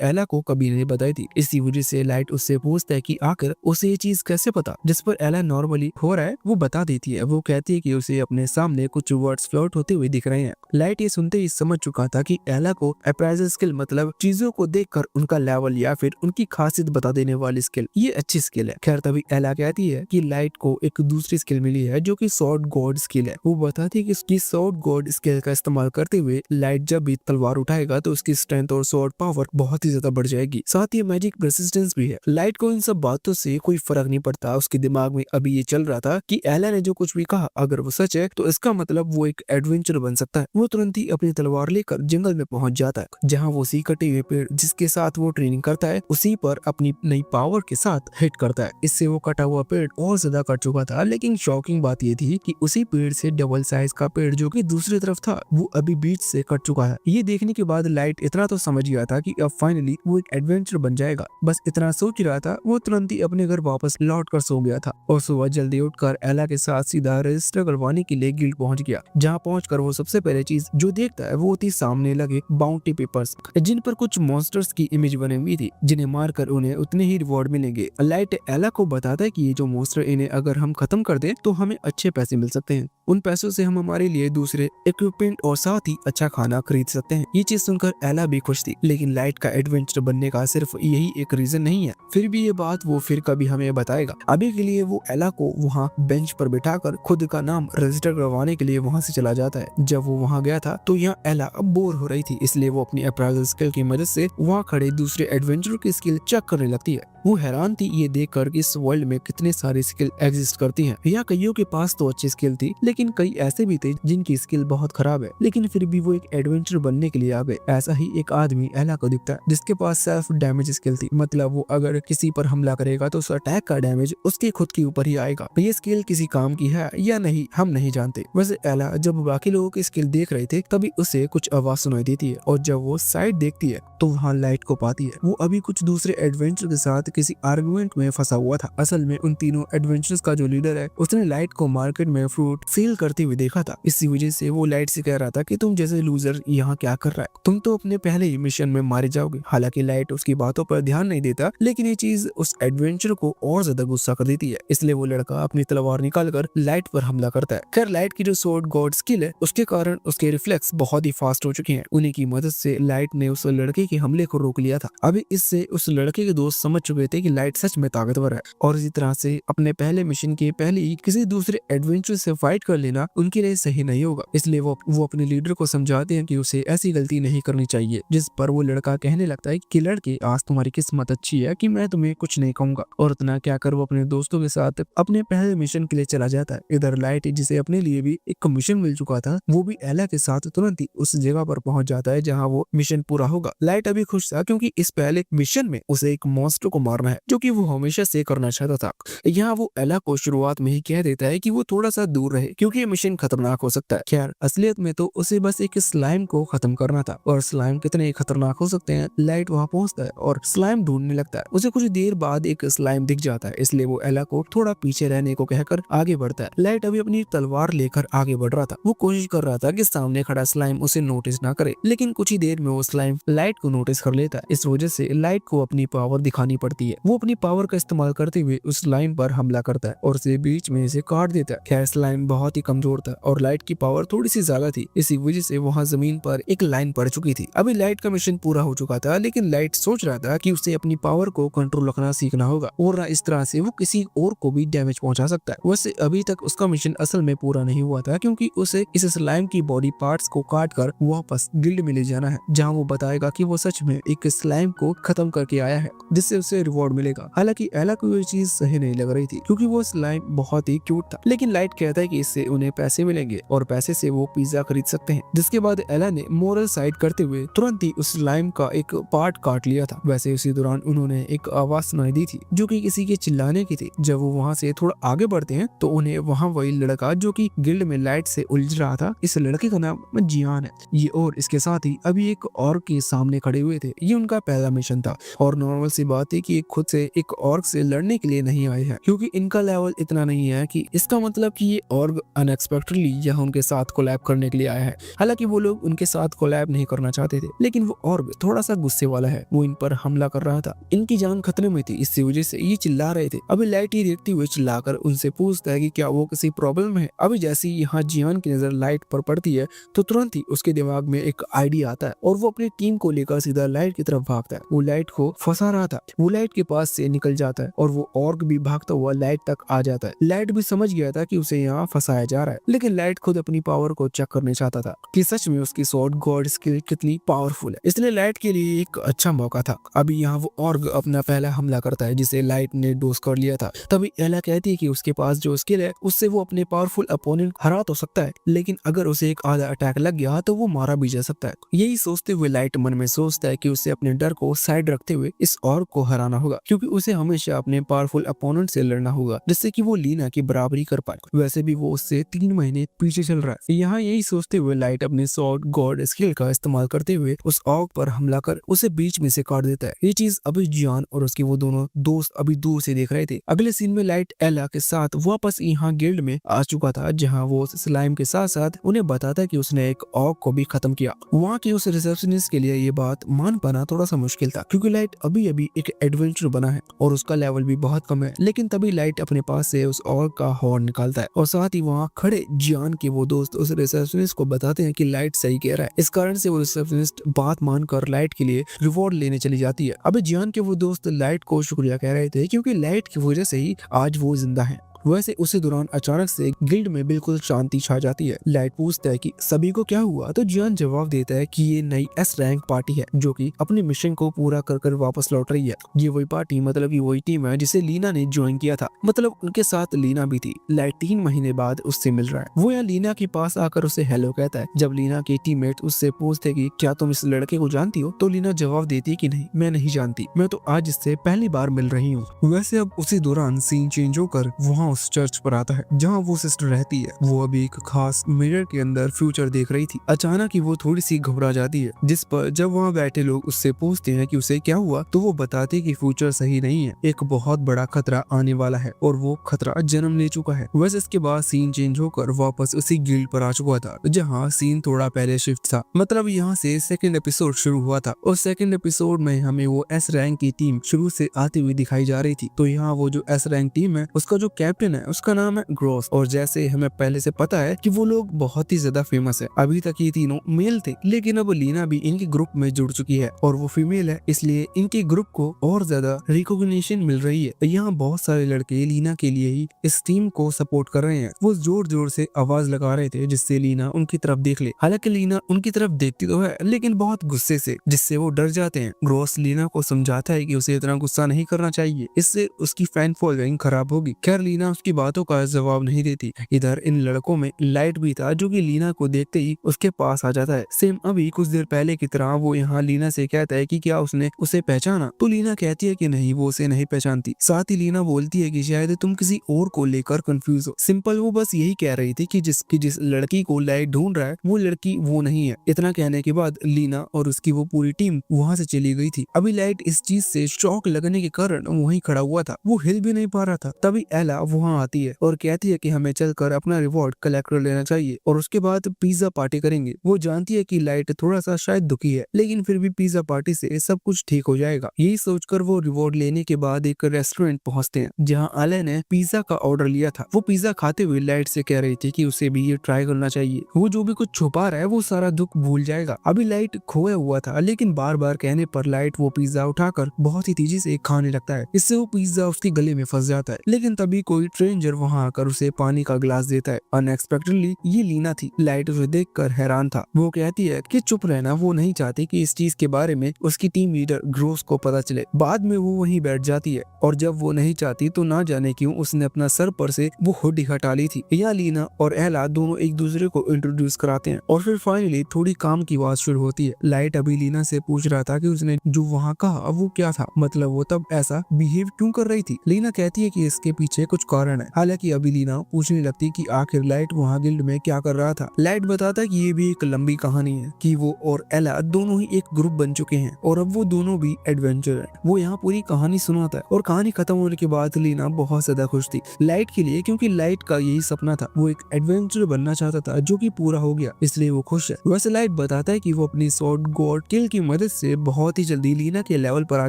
एला को कभी नहीं बताई थी। इसी वजह से लाइट उससे पूछता है कि आखिर उसे ये चीज कैसे पता, जिस पर एला नॉर्मली हो रहा है वो बता देती है। वो कहती है कि उसे अपने सामने कुछ वर्ड्स फ्लोट होते हुए दिख रहे हैं। लाइट ये सुनते ही समझ चुका था कि एला को अप्राइजल स्किल मतलब चीजों को देखकर उनका लेवल या फिर उनकी खासियत बता देने वाली स्किल, ये अच्छी स्किल है। खैर तभी एला कहती है कि लाइट को एक दूसरी स्किल मिली है जो कि सॉर्ड गॉड स्किल है। वो बताती है कि उसकी सॉर्ड गॉड स्किल का इस्तेमाल करते हुए लाइट जब भी तलवार उठाएगा तो उसकी स्ट्रेंथ और सॉर्ड पावर बहुत ही ज्यादा बढ़ जाएगी। साथ ही मैजिक रेसिस्टेंस भी है। लाइट को इन सब बातों से कोई फर्क नहीं पड़ता। उसके दिमाग में अभी ये चल रहा था कि एला ने जो कुछ भी कहा अगर वो सच है तो इसका मतलब वो एक एडवेंचर बन सकता है। वो तुरंत ही अपनी तलवार लेकर जंगल में पहुंच जाता है, जहां वो उसी कटे हुए पेड़ जिसके साथ वो ट्रेनिंग करता है उसी पर अपनी नई पावर के साथ हिट करता है। इससे वो कटा हुआ पेड़ और ज्यादा कट चुका था, लेकिन शॉकिंग बात ये थी कि उसी पेड़ से डबल साइज का पेड़ जो कि दूसरी तरफ था वो अभी बीच से कट चुका है। ये देखने के बाद लाइट इतना तो समझ गया था कि अब फाइनली वो एक एडवेंचर बन जाएगा। बस इतना सोच रहा था, वो तुरंत ही अपने घर वापस लौट कर सो गया था और सुबह जल्दी उठकर एला के साथ सीधा रजिस्टर करवाने के लिए गिल्ड पहुंच गया। जहां पहुंचकर वो सबसे पहले चीज जो देखता है वो थी सामने लगे बाउंटी पेपर्स, जिन पर कुछ मॉन्स्टर्स की इमेज बनी हुई थी, जिन्हें मारकर उन्हें उतने ही रिवॉर्ड मिलेंगे। लाइट एला को बताता है कि ये जो मॉन्स्टर इन्हें अगर हम खत्म कर दें तो हमें अच्छे पैसे मिल सकते हैं। उन पैसों से हम हमारे लिए दूसरे इक्विपमेंट और साथ ही अच्छा खाना खरीद सकते हैं। ये चीज सुनकर एला भी खुश थी, लेकिन लाइट का एडवेंचर बनने का सिर्फ यही एक रीजन नहीं है। फिर भी ये बात वो फिर कभी हमें बताएगा। अभी के लिए वो एला को वहाँ बेंच पर बिठाकर खुद का नाम रजिस्टर करवाने के लिए वहाँ से चला जाता है। जब वो वहाँ गया था तो यहाँ एला अब बोर हो रही थी, इसलिए वो अपनी अप्राइजल स्किल की मदद से वहाँ खड़े दूसरे एडवेंचर की स्किल चेक करने लगती है। वो हैरान थी ये देखकर कि इस वर्ल्ड में कितने सारी स्किल एग्जिस्ट करती हैं। यहाँ कईयों के पास तो अच्छी स्किल थी, लेकिन कई ऐसे भी थे जिनकी स्किल बहुत खराब है, लेकिन फिर भी वो एक एडवेंचर बनने के लिए आ गए। ऐसा ही एक आदमी एला को दिखता है जिसके पास सेल्फ डैमेज स्किल थी, मतलब वो अगर किसी पर हमला करेगा तो उस अटैक का डैमेज उसके खुद के ऊपर ही आएगा। ये स्किल किसी काम की है या नहीं हम नहीं जानते। वैसे एला जब बाकी लोगों की स्किल देख रहे थे तभी उसे कुछ आवाज सुनाई देती है और जब वो साइड देखती है तो वहाँ लाइट को पाती है। वो अभी कुछ दूसरे एडवेंचर के साथ किसी आर्गुमेंट में फंसा हुआ था। असल में उन तीनों एडवेंचर्स का जो लीडर है उसने लाइट को मार्केट में फ्रूट सेल करते हुए देखा था। इसी वजह से वो लाइट से कह रहा था कि तुम जैसे लूजर यहाँ क्या कर रहा है, तुम तो अपने पहले ही मिशन में मारे जाओगे। हालांकि लाइट उसकी बातों पर ध्यान नहीं देता, लेकिन ये चीज उस एडवेंचर को और ज्यादा गुस्सा कर देती है। इसलिए वो लड़का अपनी तलवार निकालकर लाइट पर हमला करता है। खैर लाइट की जो सोर्ड गॉड स्किल है उसके कारण उसके रिफ्लेक्स बहुत ही फास्ट हो चुके हैं। उन्हीं की मदद से लाइट ने उस लड़के के हमले को रोक लिया था। अभी इससे उस लड़के के दोस्त समझ चुके थे कि लाइट सच में ताकतवर है और इसी तरह से अपने पहले मिशन के पहले ही किसी दूसरे एडवेंचर से फाइट कर लेना उनके लिए सही नहीं होगा। इसलिए वो अपने लीडर को समझाते हैं कि उसे ऐसी गलती नहीं करनी चाहिए, जिस पर वो लड़का कहने लगता है कि लड़के आज तुम्हारी किस्मत अच्छी है कि मैं तुम्हें कुछ नहीं कहूंगा, और इतना क्या कर वो अपने दोस्तों के साथ अपने पहले मिशन के लिए चला जाता है। इधर लाइट जिसे अपने लिए भी एक मिशन मिल चुका था वो भी एला के साथ तुरंत ही उस जगह पर पहुंच जाता है जहाँ वो मिशन पूरा होगा। लाइट अभी खुश था क्योंकि इस पहले मिशन में उसे एक मॉन्स्टर को मारना है जो कि वो हमेशा से करना चाहता था। यहाँ वो एला को शुरुआत में ही कह देता है कि वो थोड़ा सा दूर रहे क्योंकि ये मिशन खतरनाक हो सकता है। खैर असलियत में तो उसे बस एक स्लाइम को खत्म करना था, और स्लाइम कितने खतरनाक हो सकते हैं। लाइट वहाँ पहुंचता है और स्लाइम ढूंढने लगता है। उसे कुछ देर बाद एक स्लाइम दिख जाता है, इसलिए वो एला को थोड़ा पीछे रहने को कहकर आगे बढ़ता है। लाइट अभी अपनी तलवार लेकर आगे बढ़ रहा था। वो कोशिश कर रहा था कि सामने खड़ा स्लाइम उसे नोटिस ना करे, लेकिन कुछ ही देर में वो स्लाइम लाइट को नोटिस कर लेता है। इस वजह से लाइट को अपनी पावर दिखानी पड़ती है। वो अपनी पावर का इस्तेमाल करते हुए उस स्लाइम पर हमला करता है और उसे बीच में से काट देता है। खैर स्लाइम बहुत ही कमजोर था और लाइट की पावर थोड़ी सी ज्यादा थी, इसी वजह से वहाँ जमीन पर एक लाइन पड़ चुकी थी। अभी लाइट का मिशन पूरा हो चुका था, लेकिन लाइट सोच रहा था कि उसे अपनी पावर को कंट्रोल रखना सीखना होगा और इस तरह से वो किसी और को भी डैमेज पहुंचा सकता है। वैसे अभी तक उसका मिशन असल में पूरा नहीं हुआ था क्योंकि उसे इस स्लाइम की बॉडी पार्ट्स को काट काट कर वापस गिल्ड में ले जाना है, जहाँ वो बताएगा कि वो सच में एक स्लाइम को खत्म करके आया है जिससे उसे रिवॉर्ड मिलेगा। हालांकि एला को ये चीज सही नहीं लग रही थी क्योंकि वो स्लाइम बहुत ही क्यूट था, लेकिन लाइट कहता है कि इससे उन्हें पैसे मिलेंगे और पैसे से वो पिज्जा खरीद सकते हैं। जिसके बाद एला ने मोरल साइड करते हुए तुरंत ही उस स्लाइम का एक पार्ट काट लिया था। वैसे उसी दौरान उन्होंने एक आवाज सुनाई दी थी जो कि किसी के चिल्लाने की थी। जब वो वहाँ से थोड़ा आगे बढ़ते हैं तो उन्हें वहाँ वही लड़का जो कि गिल्ड में लाइट से उलझ रहा था, इस लड़के का नाम जियान है ये, और इसके साथ ही अभी एक और के सामने खड़े हुए थे। ये उनका पहला मिशन था और नॉर्मल सी बात है कि ये खुद से एक ऑर्ग से लड़ने के लिए नहीं आए हैं क्योंकि इनका लेवल इतना नहीं है कि इसका मतलब कि ये ऑर्ग अनएक्सपेक्टेडली यहाँ उनके साथ कोलैब करने के लिए आया है। हालांकि वो लोग उनके साथ कोलैब नहीं करना चाहते थे, लेकिन वो ऑर्ग थोड़ा सा गुस्से वाला है, वो इन पर हमला कर रहा था। इनकी जान खतरे में थी, इसकी वजह से ये चिल्ला रहे थे। अभी लाइट ये देखते हुए चिल्लाकर उनसे पूछता है कि क्या वो किसी प्रॉब्लम में है। अभी जैसे ही यहाँ जियान की नजर लाइट पर पड़ती है तो तुरंत ही उसके दिमाग में एक आइडिया आता है और वो अपनी टीम को लेकर सीधा लाइट की तरफ भागता है। वो लाइट को फंसा रहा था, वो लाइट के पास से निकल जाता है और वो ऑर्ग भी भागता हुआ लाइट तक आ जाता है। लाइट भी समझ गया था कि उसे यहाँ फंसाया जा रहा है, लेकिन लाइट खुद अपनी पावर को चेक करने चाहता था कि सच में उसकी स्वॉर्ड गॉड स्किल कितनी पावरफुल है, इसलिए लाइट के लिए एक अच्छा मौका था। अभी यहाँ वो ऑर्ग अपना पहला हमला करता है जिसे लाइट ने डोज कर लिया था। तभी एला कहती है कि उसके पास जो स्किल है उससे वो अपने पावरफुल अपोनेंट हरा तो सकता है, लेकिन अगर उसे एक आधा अटैक लग गया तो वो मारा भी जा सकता है। यही सोचते हुए लाइट मन में सोचता है कि उसे अपने डर को साइड रखते हुए इस ऑर्ग को हराना होगा क्योंकि उसे हमेशा अपने पावरफुल अपोनेंट से लड़ना होगा जिससे कि वो लीना की बराबरी कर पाए। वैसे भी वो उससे 3 महीने पीछे चल रहा है। यहाँ यही सोचते हुए लाइट अपने स्वॉर्ड गॉड स्किल का इस्तेमाल करते हुए उस ऑर्ग पर हमला कर उसे बीच में से काट देता है। ये चीज अभी जियान और उसके वो दोनों दोस्त अभी दूर से देख रहे थे। अगले सीन में लाइट एला के साथ वापस यहाँ गिल्ड में आ चुका था, जहाँ वो स्लाइम के साथ साथ उन्हें बताता कि उसने एक ऑर्ग को भी खत्म किया। वहाँ के उस रिसेप्शनिस्ट के लिए ये बात मान पाना थोड़ा सा मुश्किल था क्योंकि लाइट अभी अभी एक एडवेंचर बना है और उसका लेवल भी बहुत कम है। लेकिन तभी लाइट अपने पास से उस ऑर्ग का हॉर्न निकालता है और साथ ही वहाँ खड़े जियान के वो दोस्त उस रिसेप्शनिस्ट को बताते हैं कि लाइट सही कह रहा है। इस कारण से वो रिसेप्शनिस्ट बात मानकर लाइट के लिए रिवॉर्ड लेने चली जाती है। अभी जियान के वो दोस्त लाइट को शुक्रिया कह रहे थे क्योंकि लाइट की वजह से ही आज वो जिंदा है। वैसे उसी दौरान अचानक से गिल्ड में बिल्कुल शांति छा जाती है। लाइट पूछता है कि सभी को क्या हुआ, तो जियान जवाब देता है कि ये नई एस रैंक पार्टी है जो कि अपने मिशन को पूरा कर वापस लौट रही है। ये वही पार्टी मतलब ये वही टीम है जिसे लीना ने ज्वाइन किया था, मतलब उनके साथ लीना भी थी। लाइट 3 महीने बाद उससे मिल रहा है। वो यहाँ लीना के पास आकर उसे हेलो कहता है। जब लीना के टीममेट उससे पूछते कि क्या तुम इस लड़के को जानती हो, तो लीना जवाब देती है कि नहीं, मैं नहीं जानती, मैं तो आज इससे पहली बार मिल रही हूँ। वैसे अब उसी दौरान सीन चेंज होकर वहाँ उस चर्च पर आता है जहाँ वो सिस्टर रहती है। वो अभी एक खास मिरर के अंदर फ्यूचर देख रही थी। अचानक ही वो थोड़ी सी घबरा जाती है, जिस पर जब वहाँ बैठे लोग उससे पूछते हैं कि उसे क्या हुआ, तो वो बताती कि फ्यूचर सही नहीं है, एक बहुत बड़ा खतरा आने वाला है और वो खतरा जन्म ले चुका है। वैसे इसके बाद सीन चेंज होकर वापस उसी गिल्ड पर आ चुका था जहाँ सीन थोड़ा पहले शिफ्ट था, मतलब यहाँ से सेकंड एपिसोड शुरू हुआ था और सेकंड एपिसोड में हमें वो एस रैंक की टीम शुरू से आती हुई दिखाई जा रही थी। तो यहाँ वो जो एस रैंक टीम है उसका जो कैप्टन है उसका नाम है ग्रॉस, और जैसे हमें पहले से पता है कि वो लोग बहुत ही ज्यादा फेमस है। अभी तक ये तीनों मेल थे, लेकिन अब लीना भी इनके ग्रुप में जुड़ चुकी है और वो फीमेल है, इसलिए इनके ग्रुप को और ज्यादा रिकॉग्निशन मिल रही है। यहाँ बहुत सारे लड़के लीना के लिए ही इस टीम को सपोर्ट कर रहे हैं। वो जोर जोर से आवाज लगा रहे थे जिससे लीना उनकी तरफ देख ले। हालांकि लीना उनकी तरफ देखती तो है लेकिन बहुत गुस्से से, जिससे वो डर जाते हैं। ग्रॉस लीना को समझाता है कि उसे इतना गुस्सा नहीं करना चाहिए, इससे उसकी फैन फॉलोइंग खराब होगी। खैर लीना उसकी बातों का जवाब नहीं देती। इधर इन लड़कों में लाइट भी था जो कि लीना को देखते ही उसके पास आ जाता है। सेम अभी कुछ देर पहले की तरह वो यहाँ लीना से कहता है कि क्या उसने उसे पहचाना, तो लीना कहती है कि नहीं, वो उसे नहीं पहचानती। साथ ही लीना बोलती है कि शायद तुम किसी और को लेकर कंफ्यूज हो। सिंपल वो बस यही कह रही थी कि जिस लड़की को लाइट ढूंढ रहा है वो लड़की वो नहीं है। इतना कहने के बाद लीना और उसकी वो पूरी टीम वहाँ से चली गई थी। अभी लाइट इस चीज से शॉक लगने के कारण वहीं खड़ा हुआ था, वो हिल भी नहीं पा रहा था। तभी एला वहाँ आती है और कहती है कि हमें चलकर अपना रिवॉर्ड कलेक्ट कर लेना चाहिए और उसके बाद पिज्जा पार्टी करेंगे। वो जानती है कि लाइट थोड़ा सा शायद दुखी है, लेकिन फिर भी पिज्जा पार्टी से सब कुछ ठीक हो जाएगा। यही सोचकर वो रिवॉर्ड लेने के बाद एक रेस्टोरेंट पहुंचते हैं जहां एला ने पिज्जा का ऑर्डर लिया था। वो पिज्जा खाते हुए लाइट से कह रही थी कि उसे भी ये ट्राई करना चाहिए, वो जो भी कुछ छुपा रहा है वो सारा दुख भूल जाएगा। अभी लाइट खोया हुआ था, लेकिन बार बार कहने पर लाइट वो पिज्जा उठाकर बहुत ही तेजी से खाने लगता है। इससे वो पिज्जा उसके गले में फंस जाता है, लेकिन तभी कोई स्ट्रेंजर वहाँ आकर उसे पानी का ग्लास देता है। अनएक्सपेक्टेडली ये लीना थी। लाइट उसे देखकर हैरान था। वो कहती है कि चुप रहना, वो नहीं चाहती कि इस चीज के बारे में उसकी टीम लीडर ग्रोस को पता चले। बाद में वो वहीं बैठ जाती है और जब वो नहीं चाहती तो ना जाने क्यों उसने अपना सर पर से वो हुडी हटा ली थी। यहाँ लीना और एला दोनों एक दूसरे को इंट्रोड्यूस कराते हैं और फिर फाइनली थोड़ी काम की बात शुरू होती है। लाइट अभी लीना से पूछ रहा था कि उसने जो वहाँ कहा वो क्या था, मतलब वो तब ऐसा बिहेव क्यों कर रही थी। लीना कहती है कि इसके पीछे कुछ कारण है। हालांकि अभी लीना पूछने लगती कि आखिर लाइट वहाँ गिल्ड में क्या कर रहा था। लाइट बताता है कि ये भी एक लंबी कहानी है कि वो और एला दोनों ही एक ग्रुप बन चुके हैं और अब वो दोनों भी एडवेंचर है। वो यहाँ पूरी कहानी सुनाता है और कहानी खत्म होने के बाद लीना बहुत ज्यादा खुश थी लाइट के लिए, क्योंकि लाइट का यही सपना था। वो एक एडवेंचर बनना चाहता था जो कि पूरा हो गया, इसलिए वो खुश है। वैसे लाइट बताता है कि वो अपनी स्वॉर्ड गॉड किल की मदद से बहुत ही जल्दी लीना के लेवल पर आ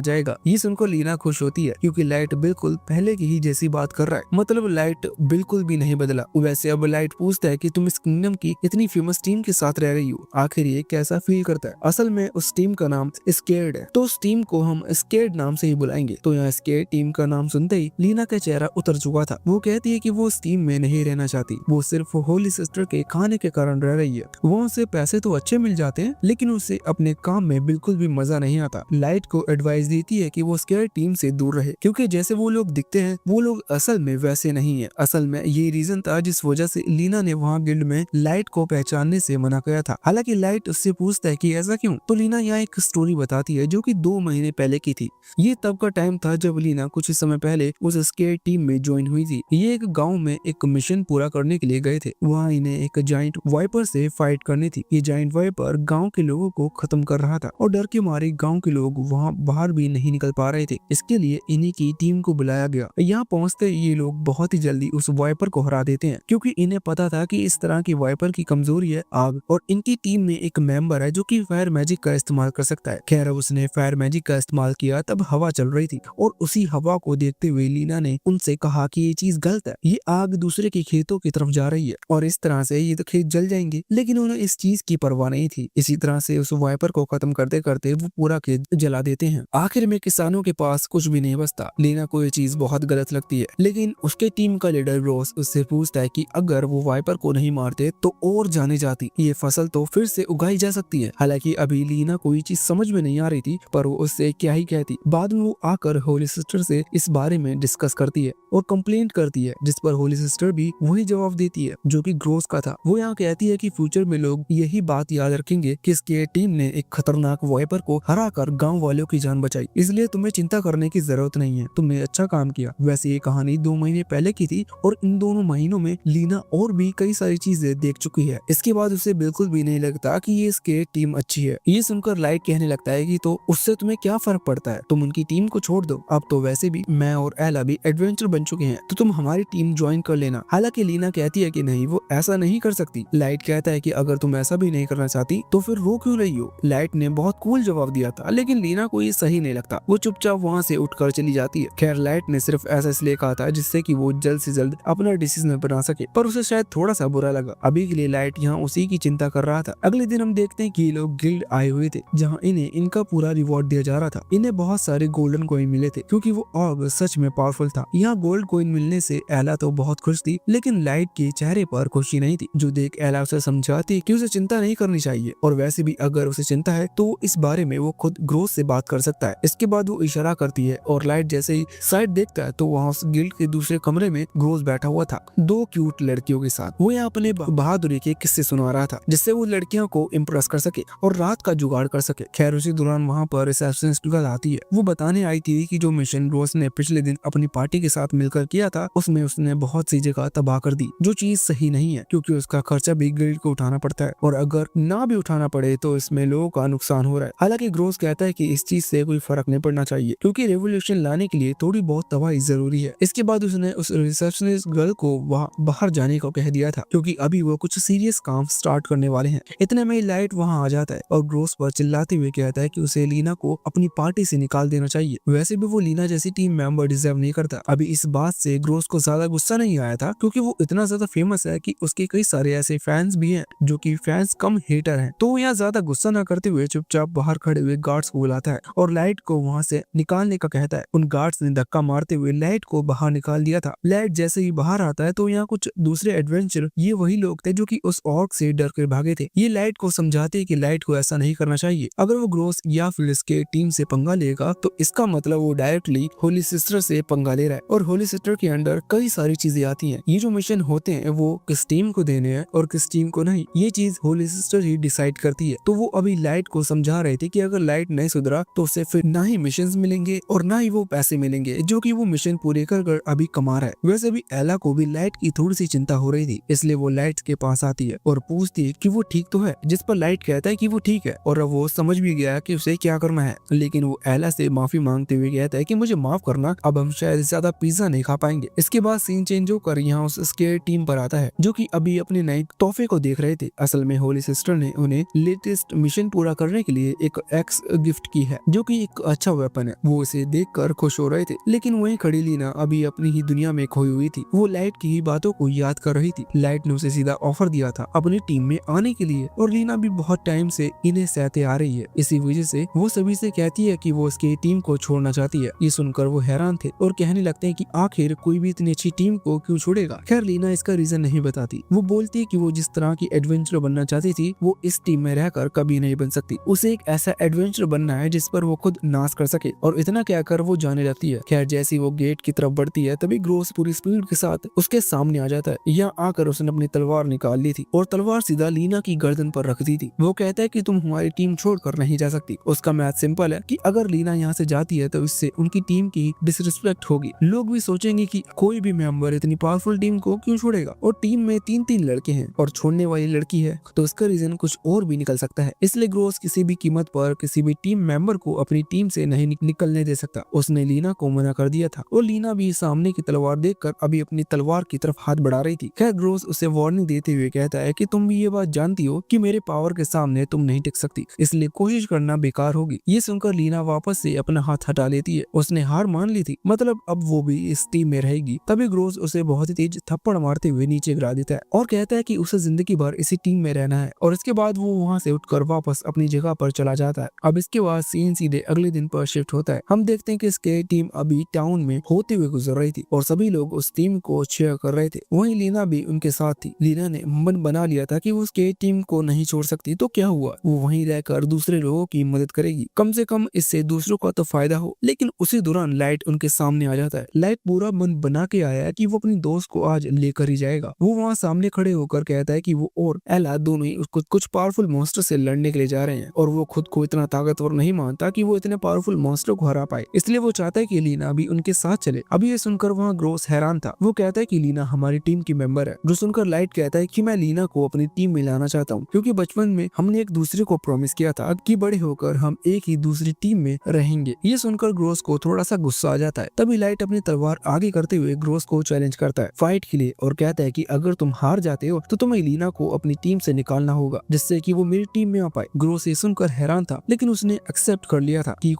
जाएगा। ये सुनकर लीना खुश होती है क्योंकि लाइट बिल्कुल पहले की ही जैसी बात कर रहा है, मतलब लाइट बिल्कुल भी नहीं बदला। वैसे अब लाइट पूछता है कि तुम इस किंगडम की इतनी फेमस टीम के साथ रह रही हो, आखिर ये कैसा फील करता है। असल में उस टीम का नाम स्केर्ड है, तो उस टीम को हम स्केर्ड नाम से ही बुलाएंगे। तो यहाँ स्केर्ड टीम का नाम सुनते ही लीना का चेहरा उतर चुका था। वो कहती है कि वो उस टीम में नहीं रहना चाहती, वो सिर्फ होली सिस्टर के खाने के कारण रह रही है। वो उसे पैसे तो अच्छे मिल जाते हैं लेकिन उसे अपने काम में बिल्कुल भी मजा नहीं आता। लाइट को एडवाइस देती है कि वो स्केर्ड टीम से दूर रहे, क्योंकि जैसे वो लोग दिखते हैं वो लोग असल में वैसे नहीं है। असल में ये रीजन था जिस वजह से लीना ने वहाँ गिल्ड में लाइट को पहचानने से मना किया था। हालांकि लाइट उससे पूछता है कि ऐसा क्यों, तो लीना यहाँ एक स्टोरी बताती है जो कि 2 महीने पहले की थी। ये तब का टाइम था जब लीना कुछ समय पहले उस स्केर्ड टीम में ज्वाइन हुई थी। ये एक गांव में एक मिशन पूरा करने के लिए गए थे। वहाँ इन्हें एक जाइंट वाइपर से फाइट करनी थी। ये जाइंट वाइपर गांव के लोगों को खत्म कर रहा था और डर के मारे गांव के लोग वहाँ बाहर भी नहीं निकल पा रहे थे। इसके लिए इन्हीं की टीम को बुलाया गया। यहाँ पहुँचते ये लोग बहुत ही जल्दी उस वाइपर को हरा देते हैं, क्योंकि इन्हें पता था कि इस तरह की वाइपर की कमजोरी है आग, और इनकी टीम में एक मेंबर है जो कि फायर मैजिक का इस्तेमाल कर सकता है। खैर उसने फायर मैजिक का इस्तेमाल किया तब हवा चल रही थी और उसी हवा को देखते हुए लीना ने उनसे कहा कि ये चीज गलत है, ये आग दूसरे के खेतों की तरफ जा रही है और इस तरह से ये तो खेत जल जाएंगे। लेकिन उन्हें इस चीज की परवाह नहीं थी। इसी तरह से उस वाइपर को खत्म करते करते वो पूरा खेत जला देते हैं। आखिर में किसानों के पास कुछ भी नहीं बचता। लीना को ये चीज बहुत गलत लगती है, लेकिन उसके टीम का लीडर रोस उससे पूछता है कि अगर वो वाइपर को नहीं मारते तो और जाने जाती, ये फसल तो फिर से उगाई जा सकती है। हालांकि अभी लीना को ये चीज समझ में नहीं आ रही थी, पर वो उससे क्या ही कहती। बाद में वो आकर होली सिस्टर से इस बारे में डिस्कस करती है और कंप्लेंट करती है, जिस पर होली सिस्टर भी वही जवाब देती है जो कि ग्रोस का था। वो यहाँ कहती है कि फ्यूचर में लोग यही बात याद रखेंगे कि इसके टीम ने एक खतरनाक वाइपर को हराकर गांव वालों की जान बचाई, इसलिए तुम्हें चिंता करने की जरूरत नहीं है, तुमने अच्छा काम किया। वैसे ये कहानी 2 महीने पहले की थी और इन दोनों महीनों में लीना और भी कई सारी चीजें देख चुकी है। इसके बाद उसे बिल्कुल भी नहीं लगता कि ये इसके टीम अच्छी है। ये सुनकर लाइट कहने लगता है कि तो उससे तुम्हें क्या फर्क पड़ता है, तुम उनकी टीम को छोड़ दो, अब तो वैसे भी मैं और एला भी एडवेंचर बन चुके हैं, तो तुम हमारी टीम ज्वाइन कर लेना। हालांकि लीना कहती है कि नहीं, वो ऐसा नहीं कर सकती। लाइट कहता है कि अगर तुम ऐसा भी नहीं करना चाहती तो फिर रो क्यों रही हो। लाइट ने बहुत कूल जवाब दिया था, लेकिन लीना को ये सही नहीं लगता। वो चुपचाप वहाँ से उठकर चली जाती है। खैर लाइट ने सिर्फ ऐसा इसलिए कहा था जिससे कि वो जल्द से जल्द अपना डिसीजन बना सके, पर उसे शायद थोड़ा सा बुरा लगा। अभी के लिए लाइट यहाँ उसी की चिंता कर रहा था। अगले दिन हम देखते हैं कि ये लोग गिल्ड आए हुए थे, जहाँ इन्हें इनका पूरा रिवॉर्ड दिया जा रहा था। इन्हें बहुत सारे गोल्डन कॉइन मिले थे क्योंकि वो ऑग सच में पावरफुल था। यहाँ गोल्ड कॉइन मिलने से एला तो बहुत खुश थी, लेकिन लाइट के चेहरे पर खुशी नहीं थी, जो देख एला उसे समझाती कि उसे चिंता नहीं करनी चाहिए, और वैसे भी अगर उसे चिंता है तो इस बारे में वो खुद ग्रोस से बात कर सकता है। इसके बाद वो इशारा करती है और लाइट जैसे ही साइड देखता है तो वहाँ उस गिल्ड के दूसरे कमरे में ग्रोस बैठा हुआ था 2 क्यूट लड़कियों के साथ। वो यहाँ अपने बहादुरी के किस्से सुना रहा था जिससे वो लड़कियों को इम्प्रेस कर सके और रात का जुगाड़ कर सके। खैर उसी दौरान वहाँ पर रिसेप्शनिस्ट गर्ल आती है। वो बताने आई थी कि जो मिशन ग्रोस ने पिछले दिन अपनी पार्टी के साथ मिलकर किया था उसमें उसने बहुत सी जगह तबाह कर दी, जो चीज सही नहीं है क्योंकि उसका खर्चा भी गिल्ड को उठाना पड़ता है, और अगर ना भी उठाना पड़े तो इसमें लोगों का नुकसान हो रहा है। हालांकि ग्रोस कहता है कि इस चीज से कोई फर्क नहीं पड़ना चाहिए क्योंकि रेवोल्यूशन लाने के लिए थोड़ी बहुत तबाही जरूरी है। इसके बाद उसने उस रिसेप्शनिस्ट गर्ल को वहाँ बाहर जाने को कह दिया था क्योंकि अभी वो कुछ सीरियस काम स्टार्ट करने वाले हैं। इतने में लाइट वहाँ आ जाता है और ग्रोस पर चिल्लाते हुए कहता है कि उसे लीना को अपनी पार्टी से निकाल देना चाहिए। वैसे भी वो लीना जैसी टीम मेंबर डिजर्व नहीं करता। अभी इस बात से ग्रोस को ज्यादा गुस्सा नहीं आया था क्योंकि वो इतना ज्यादा फेमस है कि उसके कई सारे ऐसे फैंस भी हैं जो कि फैंस कम हेटर हैं। तो यहाँ ज्यादा गुस्सा न करते हुए चुपचाप बाहर खड़े हुए गार्ड्स को बुलाता है और लाइट को वहाँ से निकालने का कहता है। उन गार्ड्स ने धक्का मारते हुए लाइट को बाहर निकाल दिया दिया था। लाइट जैसे ही बाहर आता है तो यहाँ कुछ दूसरे एडवेंचर, ये वही लोग थे जो कि उस ऑर्क से डर कर भागे थे। ये लाइट को समझाते हैं कि लाइट को ऐसा नहीं करना चाहिए। अगर वो ग्रोस या फिर इसके टीम से पंगा लेगा तो इसका मतलब वो डायरेक्टली होली सिस्टर से पंगा ले रहा है, और होली सिस्टर के अंडर कई सारी चीजें आती हैं। ये जो मिशन होते हैं वो किस टीम को देने हैं और किस टीम को नहीं, ये चीज होली सिस्टर ही डिसाइड करती है। तो वो अभी लाइट को समझा रहे थे कि अगर लाइट नहीं सुधरा तो उसे फिर ना ही मिशन मिलेंगे और ना ही वो पैसे मिलेंगे जो कि वो मिशन पूरे कर अभी कमा रहा है। वैसे भी एला को भी लाइट की थोड़ी सी चिंता हो रही थी, इसलिए वो लाइट के पास आती है और पूछती है कि वो ठीक तो है, जिस पर लाइट कहता है कि वो ठीक है और अब वो समझ भी गया कि उसे क्या करना है। लेकिन वो एला से माफी मांगते हुए कहता है कि मुझे माफ करना, अब हम शायद ज्यादा पिज्जा नहीं खा पाएंगे। इसके बाद सीन चेंज होकर यहाँ उस स्केयर टीम पर आता है जो कि अभी अपने नए तोहफे को देख रहे थे। असल में होली सिस्टर ने उन्हें लेटेस्ट मिशन पूरा करने के लिए एक एक्स गिफ्ट की है जो कि एक अच्छा वेपन है। वो इसे देखकर खुश हो रहे थे, लेकिन वहीं खड़ी लीना अभी अपनी ही दुनिया में खोई हुई थी। वो लाइट की ही बातों को याद कर रही थी। लाइट ने उसे सीधा ऑफर दिया था अपनी टीम में आने के लिए, और लीना भी बहुत टाइम से इन्हें सहते आ रही है। इसी वजह से वो सभी से कहती है कि वो उसकी टीम को छोड़ना चाहती है। ये सुनकर वो हैरान थे और कहने लगते हैं कि आखिर कोई भी इतनी अच्छी टीम को क्यों छोड़ेगा। खैर लीना इसका रीजन नहीं बताती। वो बोलती है कि वो जिस तरह की एडवेंचर बनना चाहती थी वो इस टीम में रहकर कभी नहीं बन सकती। उसे एक ऐसा एडवेंचर बनना है जिस पर वो खुद नाश कर सके, और इतना कहकर वो जाने लगती है। खैर जैसी वो गेट की तरफ बढ़ती है तभी ग्रोस पूरी स्पीड के साथ उसके सामने आ जाता है। यहाँ आकर उसने अपनी तलवार निकाल ली थी और तलवार सीधा लीना की गर्दन पर रख दी थी। वो कहता है कि तुम हमारी टीम छोड़कर नहीं जा सकती। उसका मैथ सिंपल है कि अगर लीना यहाँ से जाती है तो इससे उनकी टीम की डिसरिस्पेक्ट होगी। लोग भी सोचेंगे कि कोई भी मेंबर इतनी पावरफुल टीम को क्यों छोड़ेगा, और टीम में 3-3 लड़के हैं और छोड़ने वाली लड़की है, तो इसका रीजन कुछ और भी निकल सकता है। इसलिए ग्रोस किसी भी कीमत पर किसी भी टीम मेंबर को अपनी टीम से नहीं निकलने दे सकता। उसने लीना को मना कर दिया था और लीना भी सामने की तलवार देखकर अभी अपनी तलवार की तरफ हाथ बढ़ा रही थी। खैर ग्रोस उसे वार्निंग देते हुए कहता है कि तुम भी ये बात जानती हो कि मेरे पावर के सामने तुम नहीं टिक सकती, इसलिए कोशिश करना बेकार होगी। ये सुनकर लीना वापस से अपना हाथ हटा लेती है। उसने हार मान ली थी, मतलब अब वो भी इस टीम में रहेगी। तभी ग्रोस उसे बहुत ही तेज थप्पड़ मारते हुए नीचे गिरा देता है और कहता है कि उसे जिंदगी भर इसी टीम में रहना है, और इसके बाद वो वहाँ से उठकर वापस अपनी जगह पर चला जाता है। अब इसके बाद सीन सीधे अगले दिन पर शिफ्ट होता है। हम देखते हैं कि इसके टीम अभी टाउन में होते हुए गुजर रही थी और सभी लोग उस टीम को चीयर कर रहे थे। वहीं लीना भी उनके साथ थी। लीना ने मन बना लिया था कि वो उसके टीम को नहीं छोड़ सकती, तो क्या हुआ, वो वहीं रहकर दूसरे लोगों की मदद करेगी, कम से कम इससे दूसरों का तो फायदा हो। लेकिन उसी दौरान लाइट उनके सामने आ जाता है। लाइट पूरा मन बना के आया है कि वो अपनी दोस्त को आज लेकर ही जाएगा। वो वहाँ सामने खड़े होकर कहता है कि वो और एला दोनों ही उसको कुछ पावरफुल मॉन्स्टर से लड़ने के लिए जा रहे हैं, और वो खुद को इतना ताकतवर नहीं मानता कि वो इतने पावरफुल मॉन्स्टर को हरा पाए, इसलिए वो चाहता है कि लीना भी उनके साथ चले। अभी ये सुनकर वहाँ ग्रोस हैरान था। वो कहता है कि लीना हमारी टीम की मेंबर है। जो सुनकर लाइट कहता है कि मैं लीना को अपनी टीम में लाना चाहता हूँ, क्योंकि बचपन में हमने एक दूसरे को प्रॉमिस किया था कि बड़े होकर हम एक ही दूसरी टीम में रहेंगे। ये सुनकर ग्रोस को थोड़ा सा गुस्सा आ जाता है। तभी लाइट अपनी तलवार आगे करते हुए ग्रोस को चैलेंज करता है फाइट के लिए, और कहता है कि अगर तुम हार जाते हो तो तुम्हें लीना को अपनी टीम से निकालना होगा, जिससे कि वो मेरी टीम में आ पाए। ग्रोस ये सुनकर हैरान था, लेकिन उसने एक्सेप्ट कर लिया था कि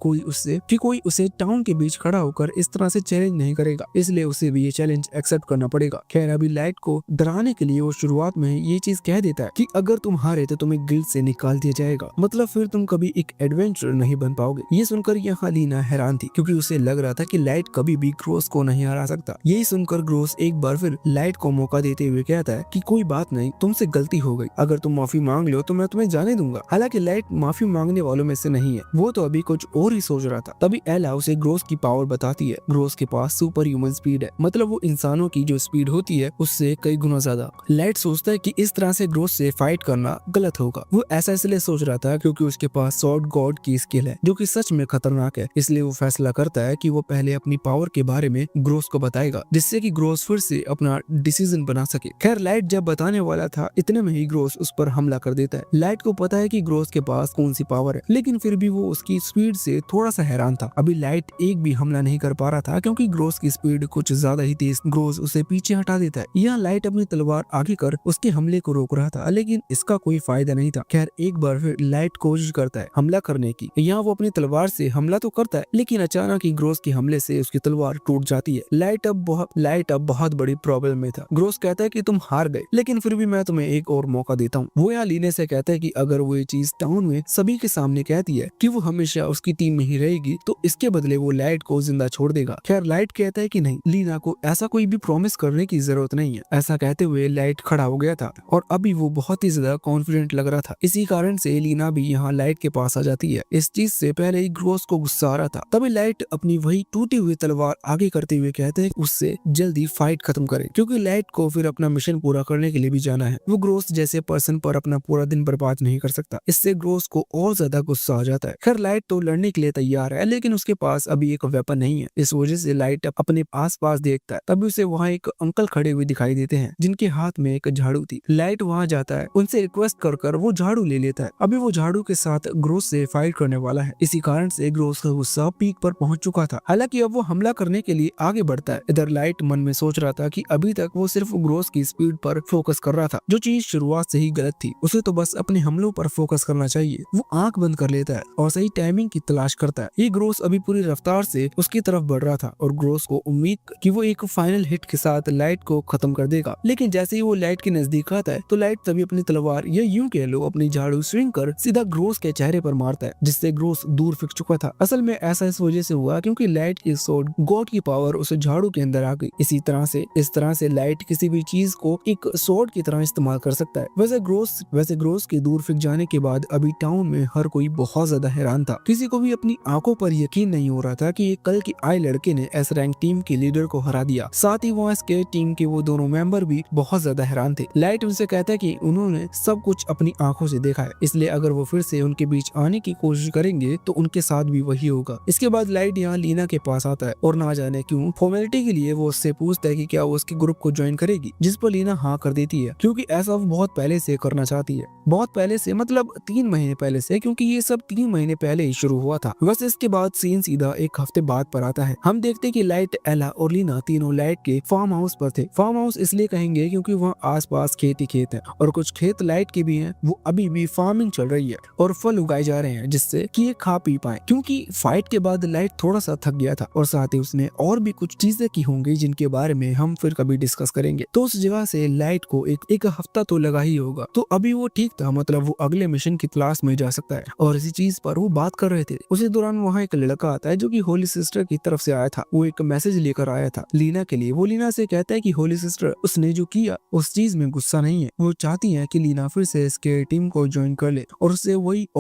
कोई उसे टाउन के बीच खड़ा होकर इस तरह से चैलेंज नहीं करेगा, इसलिए उसे भी ये चैलेंज एक्सेप्ट करना पड़ेगा। खैर अभी लाइट को डराने के लिए वो शुरुआत में ये चीज कह देता है कि अगर तुम हारे तो तुम्हें गिल्ड से निकाल दिया जाएगा, मतलब फिर तुम कभी एक एडवेंचर नहीं बन पाओगे। ये सुनकर यहाँ लीना हैरान थी, क्योंकि उसे लग रहा था कि लाइट कभी भी ग्रोस को नहीं हरा सकता। यही सुनकर ग्रोस एक बार फिर लाइट को मौका देते हुए कहता है कि कोई बात नहीं, तुमसे गलती हो गई, अगर तुम माफी मांग लो तो मैं तुम्हें जाने दूंगा। हालांकि लाइट माफी मांगने वालों में से नहीं है, वो तो अभी कुछ और ही सोच रहा था। तभी एला उसे ग्रोस की पावर बताती है। ग्रोस के पास सुपर ह्यूमन स्पीड है, मतलब वो इंसानों की जो स्पीड होती है उससे कई गुना ज्यादा। लाइट सोचता है कि इस तरह से ग्रोस से फाइट करना गलत होगा। वो ऐसा इसलिए सोच रहा था क्योंकि उसके पास सॉर्ड गॉड की स्किल है, जो कि सच में खतरनाक है। इसलिए वो फैसला करता है कि वो पहले अपनी पावर के बारे में ग्रोस को बताएगा, जिससे कि ग्रोस फिर से अपना डिसीजन बना सके। खैर लाइट जब बताने वाला था, इतने में ही ग्रोस उस पर हमला कर देता है। लाइट को पता है कि ग्रोस के पास कौन सी पावर है, लेकिन फिर भी वो उसकी स्पीड से थोड़ा सा हैरान था। अभी लाइट एक भी हमला नहीं कर पा रहा था क्योंकि ग्रोस की स्पीड कुछ ज्यादा ही तेज। ग्रोस उसे पीछे हटा देता है। यहाँ लाइट अपनी तलवार आगे कर उसके हमले को रोक रहा था, लेकिन इसका कोई फायदा नहीं था। खैर एक बार फिर लाइट कोशिश करता है हमला करने की। यहाँ वो अपनी तलवार से हमला तो करता है, लेकिन अचानक ही ग्रोस के हमले से उसकी तलवार टूट जाती है। लाइट अब बहुत बड़ी प्रॉब्लम में था। ग्रोस कहता है कि तुम हार गए, लेकिन फिर भी मैं तुम्हें एक और मौका देता हूँ। वो यहाँ लीने से कहता है कि अगर वो ये चीज टाउन में सभी के सामने कहती है कि वो हमेशा उसकी टीम में ही रहेगी, तो इसके बदले वो लाइट को जिंदा छोड़ देगा। खैर लाइट कहता है कि नहीं, लीना को ऐसा कोई भी प्रॉमिस करने की जरूरत नहीं है। ऐसा कहते हुए लाइट खड़ा हो गया था और अभी वो बहुत ही ज्यादा कॉन्फिडेंट लग रहा था। इसी कारण से लीना भी यहाँ लाइट के पास आ जाती है। इस चीज से पहले ही ग्रोस को गुस्सा आ रहा था। तभी लाइट अपनी वही टूटी हुई तलवार आगे करते हुए कहते हैं उससे जल्दी फाइट खत्म करे, क्योंकि लाइट को फिर अपना मिशन पूरा करने के लिए भी जाना है। वो ग्रोस जैसे पर्सन पर अपना पूरा दिन बर्बाद नहीं कर सकता। इससे ग्रोस को और ज्यादा गुस्सा आ जाता है। खैर लाइट तो लड़ने के लिए तैयार है, लेकिन उसके पास अभी एक वेपन नहीं है। इस वजह से लाइट अपने आस पास देखता है। तभी उसे वहाँ एक अंकल खड़े हुए दिखाई देते हैं जिनके हाथ में एक झाड़ू थी। लाइट वहाँ जाता है, उनसे रिक्वेस्ट कर वो झाड़ू ले लेता है। अभी वो झाड़ू के साथ ग्रोस से फाइट करने वाला है। इसी कारण से ग्रोस का गुस्सा पीक पर पहुंच चुका था। हालांकि अब वो हमला करने के लिए आगे बढ़ता है। इधर लाइट मन में सोच रहा था कि अभी तक वो सिर्फ ग्रोस की स्पीड पर फोकस कर रहा था, जो चीज शुरुआत से ही गलत थी। उसे तो बस अपने हमलों पर फोकस करना चाहिए। वो आंख बंद कर लेता है और सही टाइमिंग की तलाश करता है। ये ग्रोस अभी पूरी रफ्तार से उसकी तरफ बढ़ रहा था और ग्रोस को उम्मीद कि वो एक फाइनल हिट के साथ लाइट को खत्म कर देगा। लेकिन जैसे ही वो लाइट के नजदीक आता है तो लाइट तभी अपनी तलवार या यूं कह लो अपनी झाड़ू स्विंग कर सीधा ग्रोस के चेहरे पर मारता है, जिससे ग्रोस दूर फेंक चुका था। असल में ऐसा इस वजह से हुआ क्योंकि लाइट की सोर्ड गॉड की पावर उस झाड़ू के अंदर आ गई। इस तरह से लाइट किसी भी चीज को एक सोर्ड की तरह इस्तेमाल कर सकता है। वैसे ग्रोस के दूर फेंक जाने के बाद अभी टाउन में हर कोई बहुत ज्यादा हैरान था। किसी को भी अपनी आंखों पर यकीन नहीं हो रहा था कि एक कल की आए लड़के ने एस रैंक टीम के लीडर को हरा दिया। साथ ही वहाँ के टीम के वो दोनों मेंबर भी बहुत ज्यादा हैरान थे। लाइट उनसे कहता है कि उन्होंने सब कुछ अपनी आंखों से देखा है, इसलिए अगर वो फिर से उनके बीच आने की कोशिश करेंगे तो उनके साथ भी वही होगा। इसके बाद लाइट यहाँ लीना के पास आता है और ना जाने क्यों फॉर्मेलिटी के लिए वो उससे पूछता है कि क्या वो उसके ग्रुप को ज्वाइन करेगी, जिस पर लीना हाँ कर देती है, क्योंकि ऐसा वो बहुत पहले से करना चाहती है। बहुत पहले से मतलब 3 महीने पहले से, क्योंकि ये सब 3 महीने पहले ही शुरू हुआ था। वैसे इसके बाद सीन सीधा एक हफ्ते बाद पर आता है। हम देखते हैं कि लाइट, एला और लीना तीनों लाइट के फार्म हाउस पर थे। फार्म हाउस इसलिए कहेंगे क्योंकि वहाँ आसपास खेत ही खेत है और कुछ खेत लाइट के भी हैं। वो अभी भी फार्मिंग चल रही है और फल उगाए जा रहे हैं जिससे कि ये खा पी पाए, क्योंकि फाइट के बाद लाइट थोड़ा सा थक गया था और साथ ही उसने और भी कुछ चीजें की होंगी जिनके बारे में हम फिर कभी डिस्कस करेंगे। तो उस जगह से लाइट को एक हफ्ता तो लगा ही होगा। तो अभी वो ठीक था, मतलब वो अगले मिशन की तलाश में जा सकता है और इसी चीज पर वो बात कर रहे थे। उसी दौरान वहाँ एक लड़का आता है जो कि होली सिस्टर की तरफ से आया था। वो एक मैसेज लेकर आया था लीना के लिए। वो लीना से कहता है कि होली सिस्टर उसने जो किया उस चीज में गुस्सा नहीं है। वो चाहती है कि लीना फिर से इसके टीम को ज्वाइन कर ले और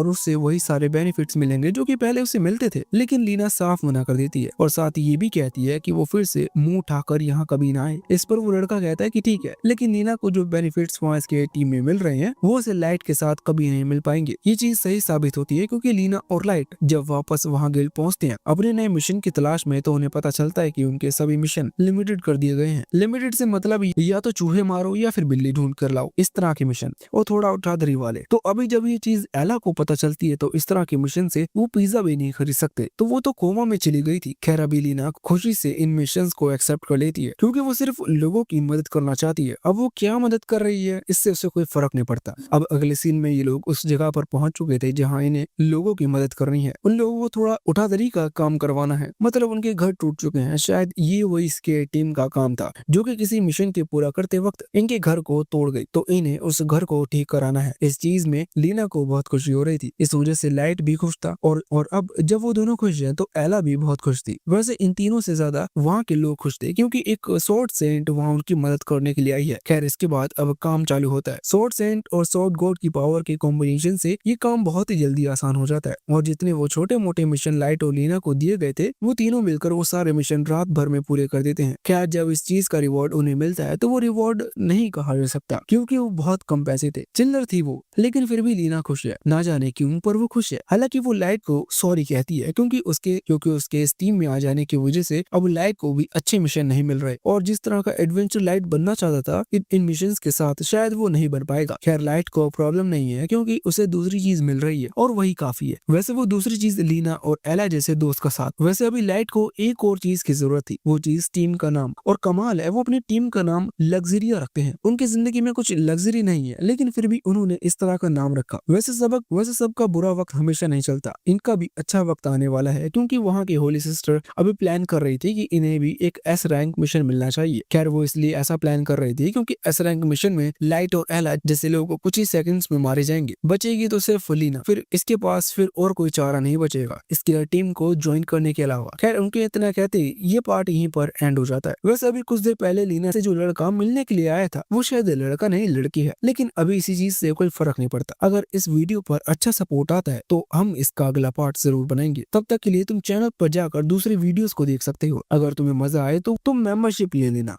उससे वही सारे बेनिफिट्स मिलेंगे जो कि पहले उसे मिलते थे। लेकिन लीना साफ मना कर देती है और साथ ही ये भी कहती है कि वो फिर से मुंह उठाकर यहाँ कभी ना आए। इस पर वो लड़का कहता है कि ठीक है, लेकिन लीना को जो बेनिफिट्स वहाँ इसके टीम में मिल रहे हैं वो उसे लाइट के साथ कभी नहीं मिल पाएंगे। ये चीज सही साबित होती है क्योंकि लीना और लाइट जब वापस वहाँ गिल्ड पहुँचते हैं अपने नए मिशन की तलाश में, तो उन्हें पता चलता है कि उनके सभी मिशन लिमिटेड कर दिए गए हैं। लिमिटेड से मतलब या तो चूहे मारो या फिर बिल्ली ढूंढ कर लाओ, इस तरह के मिशन, और थोड़ा उठाधरी वाले। तो अभी जब ये चीज एला को पता चलती है तो इस तरह के मिशन से वो पिज्जा भी नहीं खरीद सकते, तो वो तो कोमा में चली गई थी। खैर अभी लीना खुशी से इन मिशन को एक्सेप्ट कर लेती है क्योंकि वो सिर्फ लोगों की मदद करना चाहती है। अब वो क्या मदद कर रही है इससे उसे कोई फर्क नहीं पड़ता। अब अगले सीन में ये लोग उस जगह पर पहुंच चुके थे जहाँ इन्हें लोगों की मदद करनी है। उन लोगों को थोड़ा उठाधरी का काम करवाना है, मतलब उनके घर टूट चुके हैं। शायद ये वही इसके टीम का काम था जो कि किसी मिशन के पूरा करते वक्त इनके घर को तोड़ गई, तो इन्हें उस घर को ठीक कराना है। इस चीज में लीना को बहुत खुशी हो रही थी। इस वजह से लाइट भी खुश था और अब जब वो दोनों खुश हैं तो एला भी बहुत खुश थी। वैसे इन तीनों से ज्यादा वहाँ के लोग खुश थे क्योंकि एक सॉर्ड सेंट वहाँ उनकी मदद करने के लिए आई है। खैर इसके बाद अब काम चालू होता है। सॉर्ड सेंट और सॉर्ड गॉड की पावर के कॉम्बिनेशन से ये काम बहुत ही जल्दी आसान हो जाता है और जितने वो छोटे मोटे मिशन लाइट और लीना को दिए गए थे वो तीनों मिलकर वो सारे मिशन रात भर में पूरे कर देते हैं। खैर जब इस चीज का रिवॉर्ड उन्हें मिलता है तो वो रिवॉर्ड नहीं कहा जा सकता क्योंकि वो बहुत कम पैसे थे, चिल्लर थी वो, लेकिन फिर भी लीना खुश है। ना जाने क्यों पर वो खुश है। हालांकि वो लाइट को सॉरी कहती है क्योंकि उसके इस टीम में आ जाने की वजह से अब लाइट को भी अच्छे मिशन नहीं मिल रहे और जिस तरह का एडवेंचर लाइट बनना चाहता था इन मिशन के साथ शायद वो नहीं बन पाएगा। खैर लाइट को प्रॉब्लम नहीं है क्योंकि उसे दूसरी चीज मिल रही है और वही काफी है। वैसे वो दूसरी चीज लीना और एला जैसे दोस्त का साथ। वैसे अभी लाइट को एक और चीज की जरूरत थी, वो चीज टीम का नाम। और कमाल है वो अपनी टीम का नाम लग्जरिया रखते हैं। उनकी जिंदगी में कुछ लग्जरी नहीं है लेकिन फिर भी उन्होंने इस तरह का नाम रखा। वैसे सबका बुरा वक्त हमेशा नहीं चलता, इनका भी अच्छा वक्त आने वाला है क्योंकि वहाँ की होली सिस्टर अभी प्लान कर रही थी कि इन्हें भी एक एस रैंक मिशन मिलना चाहिए। खैर वो इसलिए ऐसा प्लान कर रही थी क्योंकि एस रैंक मिशन में लाइट और एला जैसे लोगों कुछ ही सेकंड्स में मारे जाएंगे, बचेगी तो सिर्फ लीना। फिर इसके पास फिर और कोई चारा नहीं बचेगा इसकी टीम को ज्वाइन करने के अलावा। खैर उनके इतना कहते ये पार्ट पार्ट यहीं पर एंड हो जाता है। वैसे अभी कुछ देर पहले लीना से जो लड़का मिलने के लिए आया था वो शायद लड़का नहीं लड़की है, लेकिन अभी इसी चीज से कोई फर्क नहीं पड़ता। अगर इस वीडियो पर अच्छा सपोर्ट आता है तो हम इसका अगला पार्ट जरूर बनाएंगे। तब तक के लिए तुम चैनल पर जाकर दूसरे वीडियोस को देख सकते हो। अगर तुम्हें मजा आए तो तुम मेंबरशिप ले लेना।